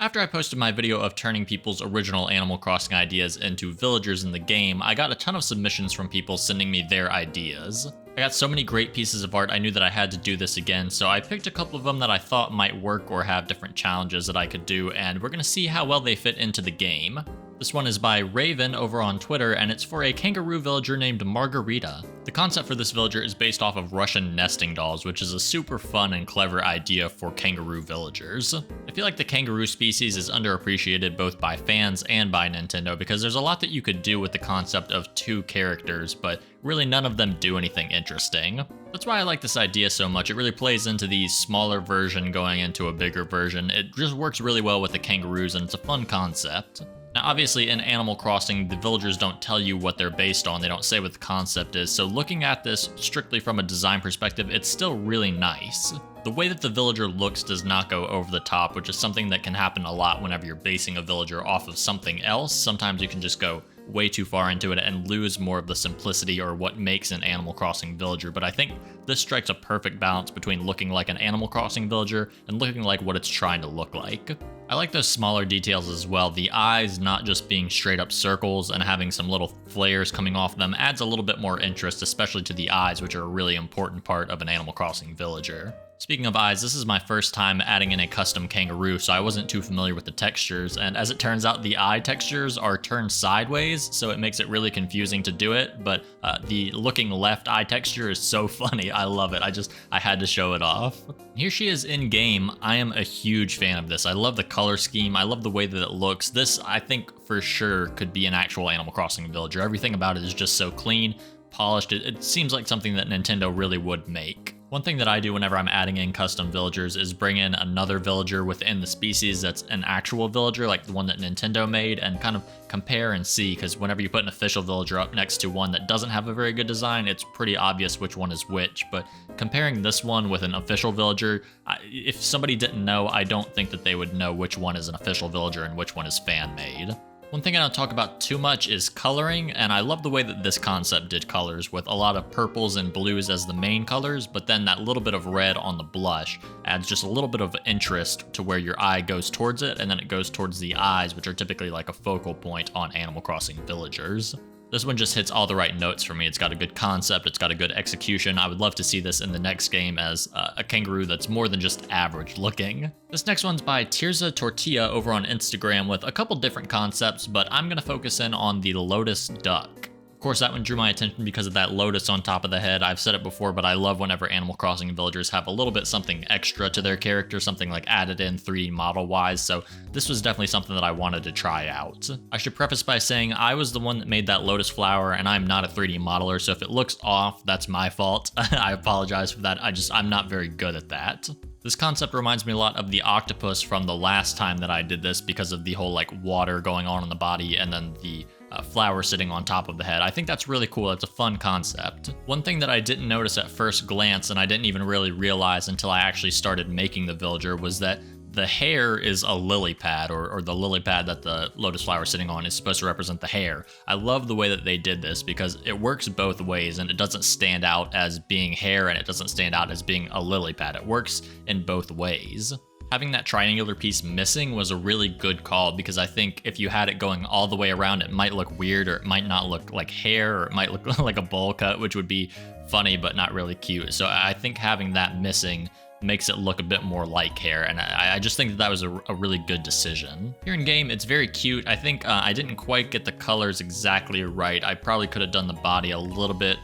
After I posted my video of turning people's original Animal Crossing ideas into villagers in the game, I got a ton of submissions from people sending me their ideas. I got so many great pieces of art, I knew that I had to do this again, so I picked a couple of them that I thought might work or have different challenges that I could do, and we're gonna see how well they fit into the game. This one is by Raven over on Twitter, and it's for a kangaroo villager named Margarita. The concept for this villager is based off of Russian nesting dolls, which is a super fun and clever idea for kangaroo villagers. I feel like the kangaroo species is underappreciated both by fans and by Nintendo because there's a lot that you could do with the concept of two characters, but really none of them do anything interesting. That's why I like this idea so much. It really plays into the smaller version going into a bigger version. It just works really well with the kangaroos, and it's a fun concept. Now, obviously, in Animal Crossing, the villagers don't tell you what they're based on. They don't say what the concept is. So looking at this strictly from a design perspective, it's still really nice. The way that the villager looks does not go over the top, which is something that can happen a lot whenever you're basing a villager off of something else. Sometimes you can just go way too far into it and lose more of the simplicity or what makes an Animal Crossing villager, but I think this strikes a perfect balance between looking like an Animal Crossing villager and looking like what it's trying to look like. I like those smaller details as well. The eyes not just being straight up circles and having some little flares coming off them adds a little bit more interest, especially to the eyes, which are a really important part of an Animal Crossing villager. Speaking of eyes, this is my first time adding in a custom kangaroo, so I wasn't too familiar with the textures, and as it turns out, the eye textures are turned sideways, so it makes it really confusing to do it, but the looking left eye texture is so funny. I love it. I had to show it off. Here she is in game. I am a huge fan of this. I love the color scheme. I love the way that it looks. This, I think, for sure could be an actual Animal Crossing villager. Everything about it is just so clean, polished. It seems like something that Nintendo really would make. One thing that I do whenever I'm adding in custom villagers is bring in another villager within the species that's an actual villager, like the one that Nintendo made, and kind of compare and see, because whenever you put an official villager up next to one that doesn't have a very good design, it's pretty obvious which one is which. But comparing this one with an official villager, if somebody didn't know, I don't think that they would know which one is an official villager and which one is fan-made. One thing I don't talk about too much is coloring, and I love the way that this concept did colors with a lot of purples and blues as the main colors, but then that little bit of red on the blush adds just a little bit of interest to where your eye goes towards it, and then it goes towards the eyes, which are typically like a focal point on Animal Crossing villagers. This one just hits all the right notes for me. It's got a good concept, it's got a good execution. I would love to see this in the next game as a kangaroo that's more than just average looking. This next one's by Tirza Tortilla over on Instagram with a couple different concepts, but I'm gonna focus in on the lotus duck. Of course, that one drew my attention because of that lotus on top of the head. I've said it before, but I love whenever Animal Crossing villagers have a little bit something extra to their character, something like added in 3D model-wise, so this was definitely something that I wanted to try out. I should preface by saying I was the one that made that lotus flower, and I'm not a 3D modeler, so if it looks off, that's my fault. I apologize for that. I'm not very good at that. This concept reminds me a lot of the octopus from the last time that I did this because of the whole like water going on in the body and then the flower sitting on top of the head. I think that's really cool. It's a fun concept. One thing that I didn't notice at first glance, and I didn't even really realize until I actually started making the villager, was that the hair is a lily pad, or the lily pad that the lotus flower is sitting on is supposed to represent the hair. I love the way that they did this because it works both ways and it doesn't stand out as being hair and it doesn't stand out as being a lily pad. It works in both ways. Having that triangular piece missing was a really good call because I think if you had it going all the way around, it might look weird or it might not look like hair or it might look like a bowl cut, which would be funny but not really cute. So I think having that missing makes it look a bit more like hair, and I just think that was a really good decision. Here in game, it's very cute. I think I didn't quite get the colors exactly right. I probably could have done the body a little bit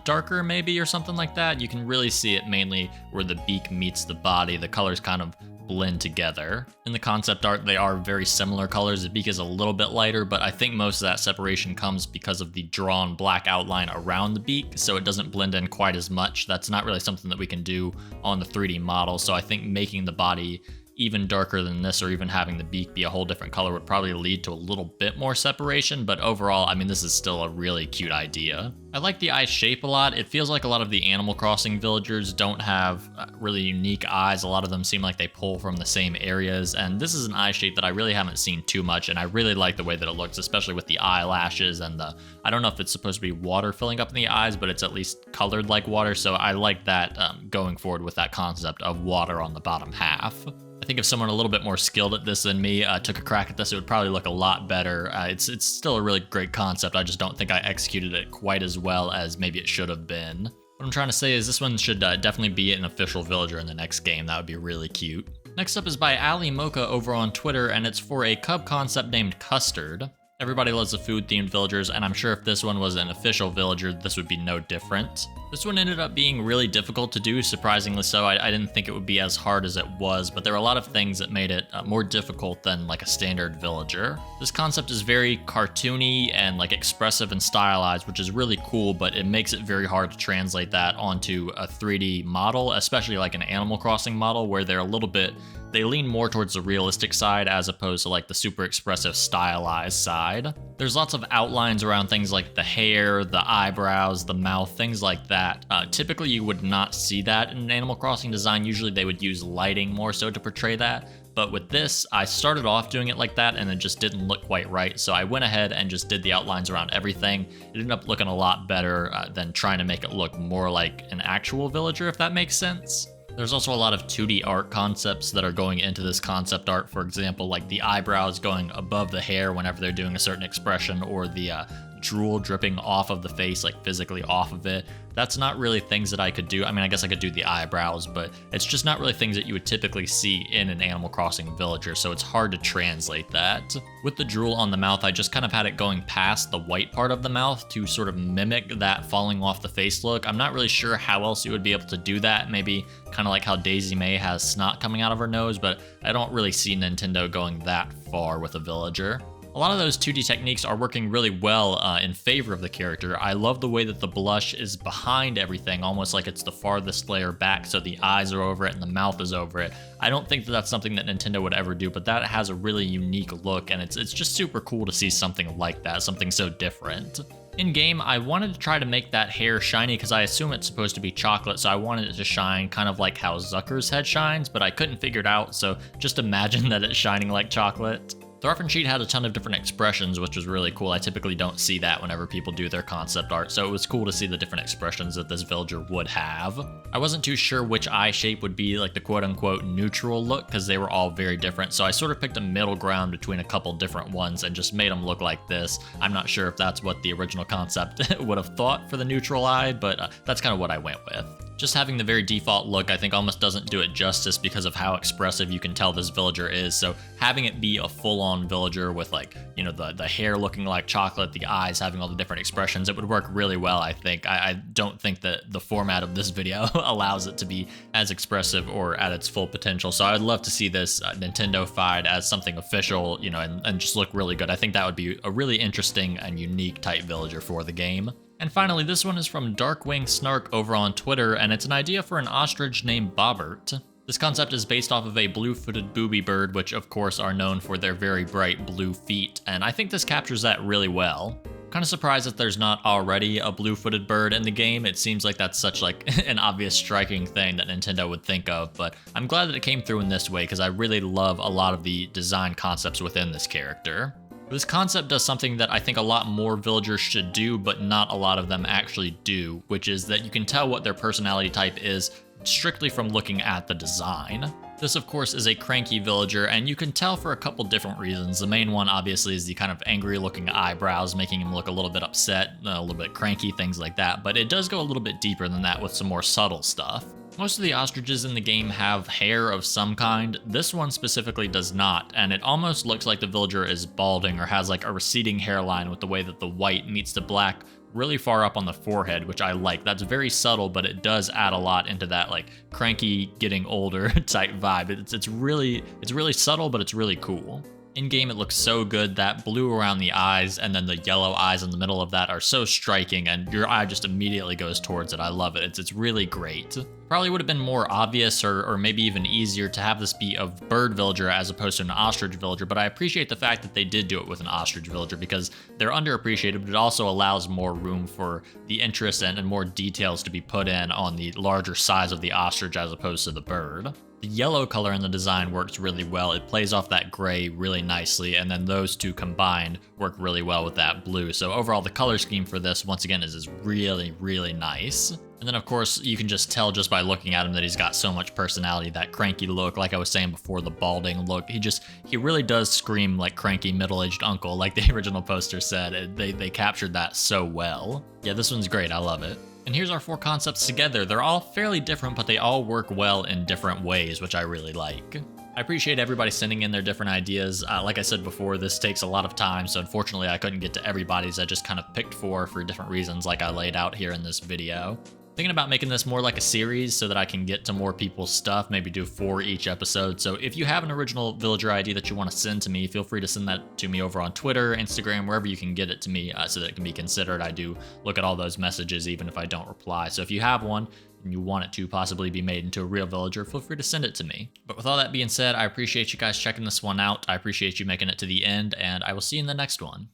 darker maybe or something like that. You can really see it mainly where the beak meets the body. The colors kind of blend together. In the concept art, they are very similar colors. The beak is a little bit lighter, but I think most of that separation comes because of the drawn black outline around the beak, so it doesn't blend in quite as much. That's not really something that we can do on the 3D model, so I think making the body even darker than this or even having the beak be a whole different color would probably lead to a little bit more separation, but overall, I mean, this is still a really cute idea. I like the eye shape a lot. It feels like a lot of the Animal Crossing villagers don't have really unique eyes. A lot of them seem like they pull from the same areas, and this is an eye shape that I really haven't seen too much, and I really like the way that it looks, especially with the eyelashes and I don't know if it's supposed to be water filling up in the eyes, but it's at least colored like water, so I like that going forward with that concept of water on the bottom half. I think if someone a little bit more skilled at this than me took a crack at this, it would probably look a lot better. It's still a really great concept. I just don't think I executed it quite as well as maybe it should have been. What I'm trying to say is this one should definitely be an official villager in the next game. That would be really cute. Next up is by Ali Mocha over on Twitter, and it's for a cub concept named Custard. Everybody loves the food-themed villagers, and I'm sure if this one was an official villager, this would be no different. This one ended up being really difficult to do, surprisingly so. I didn't think it would be as hard as it was, but there were a lot of things that made it more difficult than like a standard villager. This concept is very cartoony and like expressive and stylized, which is really cool, but it makes it very hard to translate that onto a 3D model, especially like an Animal Crossing model where they lean more towards the realistic side as opposed to like the super expressive stylized side. There's lots of outlines around things like the hair, the eyebrows, the mouth, things like that. Typically you would not see that in an Animal Crossing design. Usually they would use lighting more so to portray that. But with this, I started off doing it like that and it just didn't look quite right. So I went ahead and just did the outlines around everything. It ended up looking a lot better than trying to make it look more like an actual villager, if that makes sense. There's also a lot of 2D art concepts that are going into this concept art. For example, like the eyebrows going above the hair whenever they're doing a certain expression, or the drool dripping off of the face, like physically off of it. That's not really things that I could do. I mean, I guess I could do the eyebrows, but it's just not really things that you would typically see in an Animal Crossing villager, so it's hard to translate that. With the drool on the mouth, I just kind of had it going past the white part of the mouth to sort of mimic that falling off the face look. I'm not really sure how else you would be able to do that. Maybe kind of like how Daisy May has snot coming out of her nose, but I don't really see Nintendo going that far with a villager. A lot of those 2D techniques are working really well in favor of the character. I love the way that the blush is behind everything, almost like it's the farthest layer back, so the eyes are over it and the mouth is over it. I don't think that that's something that Nintendo would ever do, but that has a really unique look, and it's just super cool to see something like that, something so different. In-game, I wanted to try to make that hair shiny because I assume it's supposed to be chocolate, so I wanted it to shine kind of like how Zucker's head shines, but I couldn't figure it out, so just imagine that it's shining like chocolate. The reference sheet had a ton of different expressions, which was really cool. I typically don't see that whenever people do their concept art, so it was cool to see the different expressions that this villager would have. I wasn't too sure which eye shape would be like the quote-unquote neutral look because they were all very different, so I sort of picked a middle ground between a couple different ones and just made them look like this. I'm not sure if that's what the original concept would have thought for the neutral eye, but that's kind of what I went with. Just having the very default look I think almost doesn't do it justice because of how expressive you can tell this villager is, so having it be a full-on villager with like, you know, the hair looking like chocolate, the eyes having all the different expressions, it would work really well, I think. I don't think that the format of this video allows it to be as expressive or at its full potential, so I'd love to see this Nintendo-fied as something official, you know, and just look really good. I think that would be a really interesting and unique type villager for the game. And finally, this one is from Darkwing Snark over on Twitter, and it's an idea for an ostrich named Bobbert. This concept is based off of a blue-footed booby bird, which of course are known for their very bright blue feet, and I think this captures that really well. Kind of surprised that there's not already a blue-footed bird in the game. It seems like that's such like an obvious striking thing that Nintendo would think of, but I'm glad that it came through in this way because I really love a lot of the design concepts within this character. This concept does something that I think a lot more villagers should do, but not a lot of them actually do, which is that you can tell what their personality type is strictly from looking at the design. This, of course, is a cranky villager, and you can tell for a couple different reasons. The main one, obviously, is the kind of angry-looking eyebrows, making him look a little bit upset, a little bit cranky, things like that, but it does go a little bit deeper than that with some more subtle stuff. Most of the ostriches in the game have hair of some kind. This one specifically does not, and it almost looks like the villager is balding or has like a receding hairline with the way that the white meets the black really far up on the forehead, which I like. That's very subtle, but it does add a lot into that like cranky, getting older type vibe. It's really subtle, but it's really cool. In-game, it looks so good. That blue around the eyes and then the yellow eyes in the middle of that are so striking, and your eye just immediately goes towards it. I love it. It's really great. Probably would have been more obvious or maybe even easier to have this be a bird villager as opposed to an ostrich villager, but I appreciate the fact that they did do it with an ostrich villager because they're underappreciated, but it also allows more room for the interest and more details to be put in on the larger size of the ostrich as opposed to the bird. The yellow color in the design works really well. It plays off that gray really nicely, and then those two combined work really well with that blue. So overall, the color scheme for this, once again, is really, really nice. And then of course, you can just tell just by looking at him that he's got so much personality, that cranky look, like I was saying before, the balding look. He really does scream like cranky middle-aged uncle, like the original poster said. They captured that so well. Yeah, this one's great, I love it. And here's our 4 concepts together. They're all fairly different, but they all work well in different ways, which I really like. I appreciate everybody sending in their different ideas. Like I said before, this takes a lot of time, so unfortunately I couldn't get to everybody's. I just kind of picked 4 for different reasons like I laid out here in this video. Thinking about making this more like a series so that I can get to more people's stuff, maybe do 4 each episode. So if you have an original villager idea that you want to send to me, feel free to send that to me over on Twitter, Instagram, wherever you can get it to me so that it can be considered. I do look at all those messages even if I don't reply. So if you have one and you want it to possibly be made into a real villager, feel free to send it to me. But with all that being said, I appreciate you guys checking this one out. I appreciate you making it to the end, and I will see you in the next one.